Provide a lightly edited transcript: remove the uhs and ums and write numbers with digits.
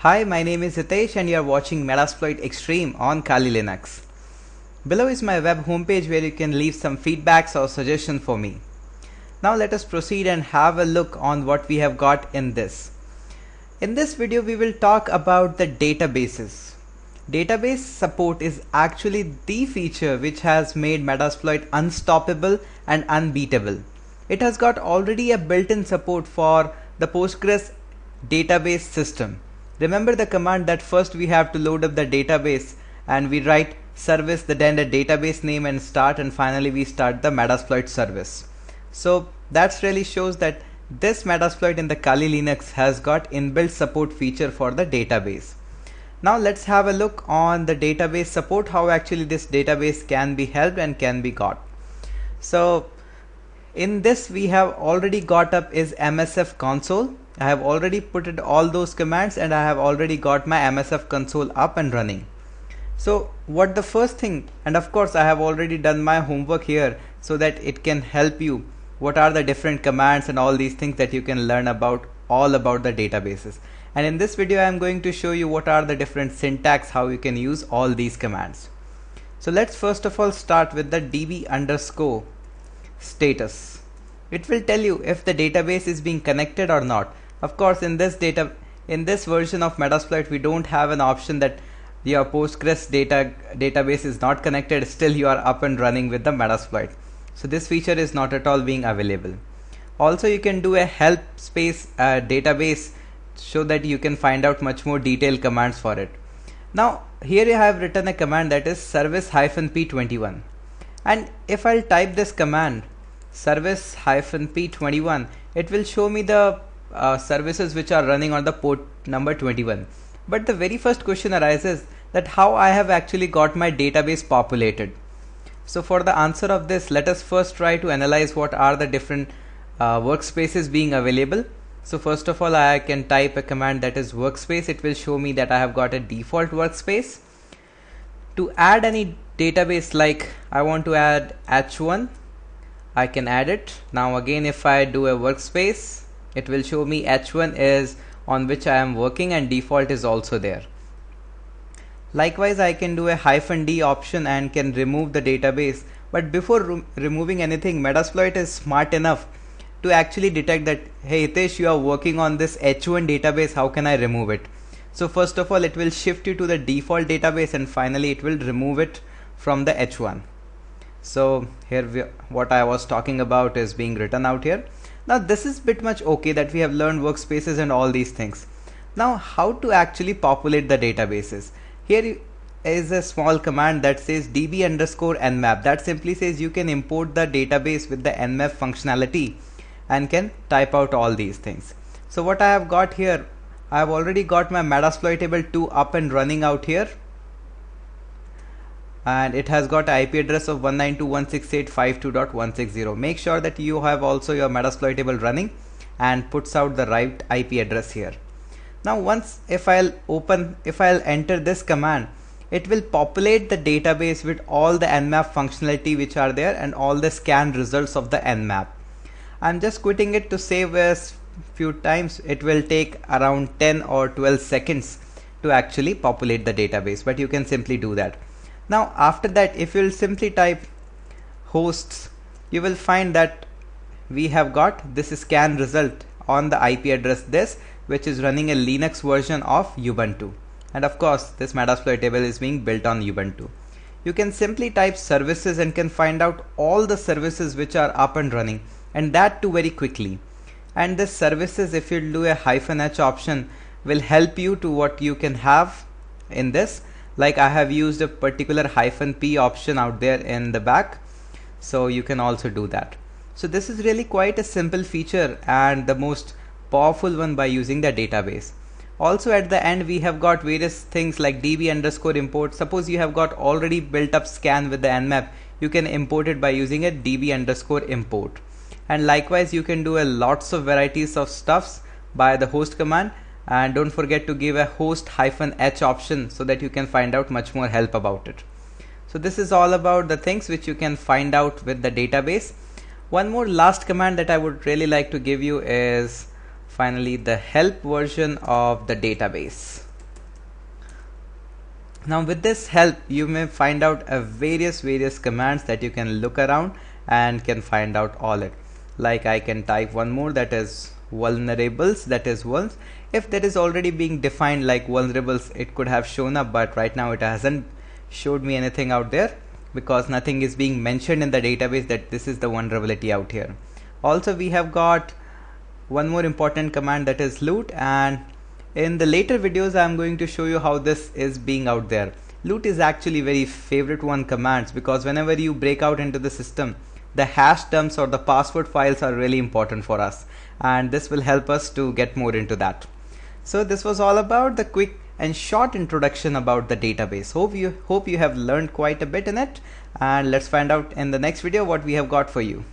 Hi, my name is Hitesh and you are watching Metasploit Extreme on Kali Linux. Below is my web homepage where you can leave some feedbacks or suggestions for me. Now let us proceed and have a look on what we have got in this. In this video we will talk about the databases. Database support is actually the feature which has made Metasploit unstoppable and unbeatable. It has got already a built-in support for the Postgres database system. Remember the command that first we have to load up the database and we write service, then the database name and start, and finally we start the Metasploit service. So that really shows that this Metasploit in the Kali Linux has got inbuilt support feature for the database. Now let's have a look on the database support, how actually this database can be helped and can be got. So in this we have already got up is MSF console. I have already put it all those commands and I have already got my MSF console up and running. So what the first thing, and of course I have already done my homework here so that it can help you what are the different commands and all these things that you can learn about all about the databases. And in this video I am going to show you what are the different syntax, how you can use all these commands. So let's first of all start with the db underscore status. It will tell you if the database is being connected or not. Of course in this version of Metasploit we don't have an option that your Postgres database is not connected, still you are up and running with the Metasploit. So this feature is not at all being available. Also you can do a help space database so that you can find out much more detailed commands for it. Now here I have written a command that is service-p21, and if I'll type this command service-p21, it will show me the services which are running on the port number 21. But the very first question arises that how I have actually got my database populated. So for the answer of this, let us first try to analyze what are the different workspaces being available. So first of all I can type a command that is workspace. It will show me that I have got a default workspace. To add any database, like I want to add H1, I can add it. Now again if I do a workspace, it will show me H1 is on which I am working and default is also there. Likewise I can do a -d option and can remove the database, but before removing anything, Metasploit is smart enough to actually detect that, hey Hitesh, you are working on this H1 database, how can I remove it? So first of all it will shift you to the default database and finally it will remove it from the H1. So here what I was talking about is being written out here. Now this is bit much okay that we have learned workspaces and all these things. Now how to actually populate the databases? Here is a small command that says db underscore nmap. That simply says you can import the database with the nmap functionality and can type out all these things. So what I have got here, I have already got my Metasploitable 2 up and running out here, and it has got IP address of 192.168.52.160. Make sure that you have also your Metasploitable running and puts out the right IP address here. Now once if I'll enter this command, it will populate the database with all the nmap functionality which are there and all the scan results of the nmap. I'm just quitting it to save a few times. It will take around 10 or 12 seconds to actually populate the database, but you can simply do that. Now after that, if you'll simply type hosts, you will find that we have got this scan result on the IP address this, which is running a Linux version of Ubuntu, and of course this Metasploitable is being built on Ubuntu. You can simply type services and can find out all the services which are up and running, and that too very quickly. And this services, if you do a -h option, will help you to what you can have in this. Like I have used a particular -p option out there in the back, so you can also do that. So this is really quite a simple feature and the most powerful one by using the database. Also at the end we have got various things like db underscore import. Suppose you have got already built up scan with the nmap, you can import it by using a db underscore import. And likewise you can do a lots of varieties of stuffs by the host command. And don't forget to give a host -h option so that you can find out much more help about it. So this is all about the things which you can find out with the database. One more last command that I would really like to give you is finally the help version of the database. Now with this help you may find out various commands that you can look around and can find out all it. Like I can type one more, that is vulnerables, that is vulns. If that is already being defined like vulnerables, it could have shown up, but right now it hasn't showed me anything out there because nothing is being mentioned in the database that this is the vulnerability out here. Also we have got one more important command, that is loot, and in the later videos I'm going to show you how this is being out there. Loot is actually very favorite one commands because whenever you break out into the system, the hash dumps or the password files are really important for us, and this will help us to get more into that. So this was all about the quick and short introduction about the database. Hope you have learned quite a bit in it, and let's find out in the next video what we have got for you.